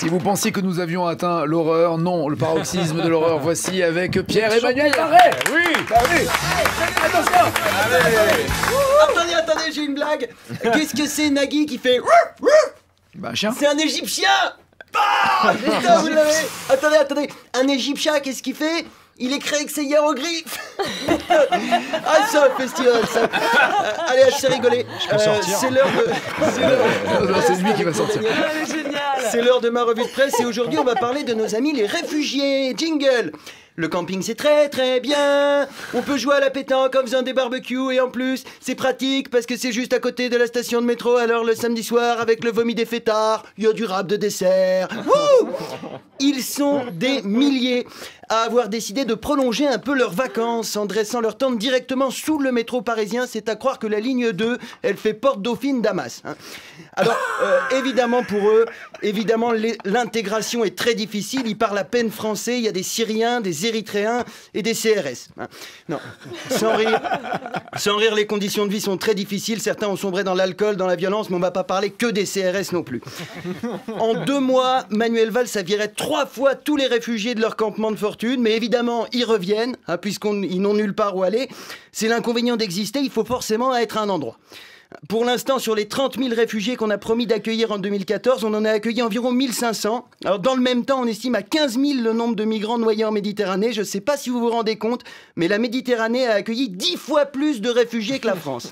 Si vous pensiez que nous avions atteint l'horreur, non, le paroxysme de l'horreur, voici avec Pierre-Emmanuel Barret. Oui, oui. Attendez, attendez, j'ai une blague. Qu'est-ce que c'est Nagui qui fait? Bah, un chien. C'est un Égyptien. Ah, putain, vous l'avez. Attendez, attendez. Un Égyptien, qu'est-ce qu'il fait? Il écrit avec ses hiéroglyphes. Ah, c'est un festival, ça. Allez, je sais rigoler. C'est l'heure de... C'est lui qui va sortir. C'est l'heure de ma revue de presse et aujourd'hui, on va parler de nos amis les réfugiés. Jingle. Le camping c'est très très bien. On peut jouer à la pétanque en faisant des barbecues et en plus c'est pratique parce que c'est juste à côté de la station de métro. Alors le samedi soir avec le vomi des fêtards, il y a du rap de dessert. Wouh! Ils sont des milliers à avoir décidé de prolonger un peu leurs vacances en dressant leur tente directement sous le métro parisien. C'est à croire que la ligne 2, elle fait Porte Dauphine Damas. Alors évidemment pour eux, évidemment l'intégration est très difficile. Ils parlent à peine français. Il y a des Syriens, des Érythréens et des CRS. Non, sans rire, les conditions de vie sont très difficiles. Certains ont sombré dans l'alcool, dans la violence, mais on ne va pas parler que des CRS non plus. En 2 mois, Manuel Valls a viré 3 fois tous les réfugiés de leur campement de fortune, mais évidemment, ils reviennent, puisqu'ils n'ont nulle part où aller. C'est l'inconvénient d'exister, il faut forcément être à un endroit. Pour l'instant, sur les 30 000 réfugiés qu'on a promis d'accueillir en 2014, on en a accueilli environ 1500. Alors, dans le même temps, on estime à 15 000 le nombre de migrants noyés en Méditerranée. Je ne sais pas si vous vous rendez compte, mais la Méditerranée a accueilli 10 fois plus de réfugiés que la France.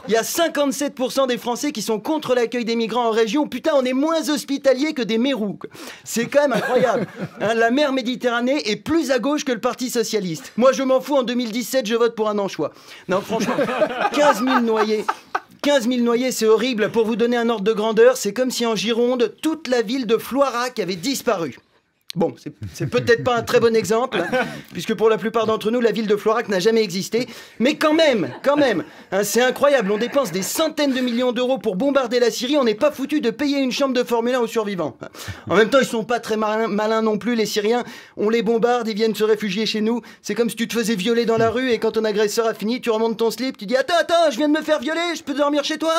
Il y a 57% des Français qui sont contre l'accueil des migrants en région. Putain, on est moins hospitaliers que des mérous. C'est quand même incroyable. La mer Méditerranée est plus à gauche que le Parti Socialiste. Moi, je m'en fous, en 2017, je vote pour un anchois. Non, franchement, 15 000 noyés. 15 000 noyés, c'est horrible. Pour vous donner un ordre de grandeur, c'est comme si en Gironde, toute la ville de Floirac avait disparu. Bon, c'est peut-être pas un très bon exemple, puisque pour la plupart d'entre nous, la ville de Floirac n'a jamais existé. Mais quand même, c'est incroyable. On dépense des centaines de millions d'euros pour bombarder la Syrie. On n'est pas foutu de payer une chambre de Formule 1 aux survivants. En même temps, ils sont pas très malins non plus, les Syriens. On les bombarde, ils viennent se réfugier chez nous. C'est comme si tu te faisais violer dans la rue et quand ton agresseur a fini, tu remontes ton slip, tu dis « Attends, je viens de me faire violer, je peux dormir chez toi ?»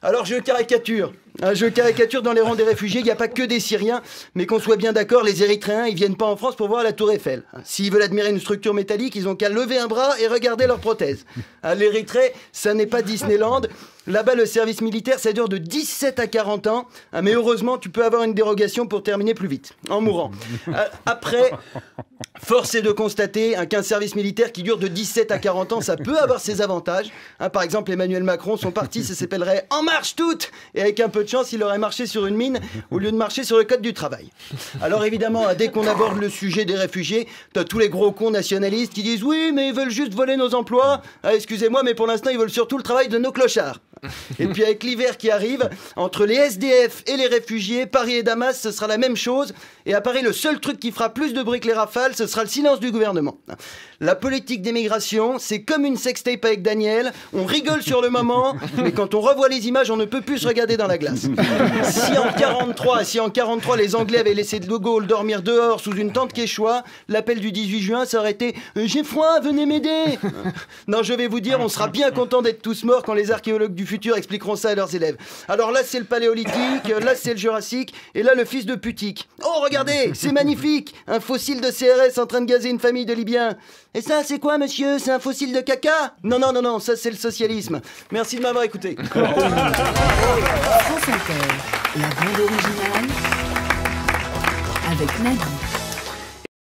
Alors je caricature. Je caricature dans les rangs des réfugiés, il n'y a pas que des Syriens, mais qu'on soit bien d'accord, les Érythréens, ils viennent pas en France pour voir la Tour Eiffel. S'ils veulent admirer une structure métallique, ils ont qu'à lever un bras et regarder leur prothèse. L'Érythrée, ça n'est pas Disneyland. Là-bas, le service militaire, ça dure de 17 à 40 ans. Mais heureusement, tu peux avoir une dérogation pour terminer plus vite, en mourant. Après, force est de constater qu'un service militaire qui dure de 17 à 40 ans, ça peut avoir ses avantages. Par exemple, Emmanuel Macron, son parti, ça s'appellerait En Marche Toutes. Et avec un peu de chance, il aurait marché sur une mine au lieu de marcher sur le code du travail. Alors évidemment, dès qu'on aborde le sujet des réfugiés, t'as tous les gros cons nationalistes qui disent « Oui, mais ils veulent juste voler nos emplois. Excusez-moi, mais pour l'instant, ils veulent surtout le travail de nos clochards. » Et puis avec l'hiver qui arrive, entre les SDF et les réfugiés, Paris et Damas, ce sera la même chose. Et à Paris, le seul truc qui fera plus de bruit que les rafales, ce sera le silence du gouvernement. La politique d'émigration, c'est comme une sextape avec Daniel. On rigole sur le moment, mais quand on revoit les images, on ne peut plus se regarder dans la glace. Si en 43, les Anglais avaient laissé De Gaulle dormir dehors sous une tente quechua, l'appel du 18 juin, ça aurait été « J'ai froid, venez m'aider !» Non, je vais vous dire, on sera bien content d'être tous morts quand les archéologues du futur expliqueront ça à leurs élèves. Alors là, c'est le paléolithique, là, c'est le jurassique, et là, le fils de putique. Oh, regardez, c'est magnifique! Un fossile de CRS en train de gazer une famille de Libyens. Et ça, c'est quoi, monsieur? C'est un fossile de caca? Non, ça, c'est le socialisme. Merci de m'avoir écouté. France Inter, la bande originale avec Nagui.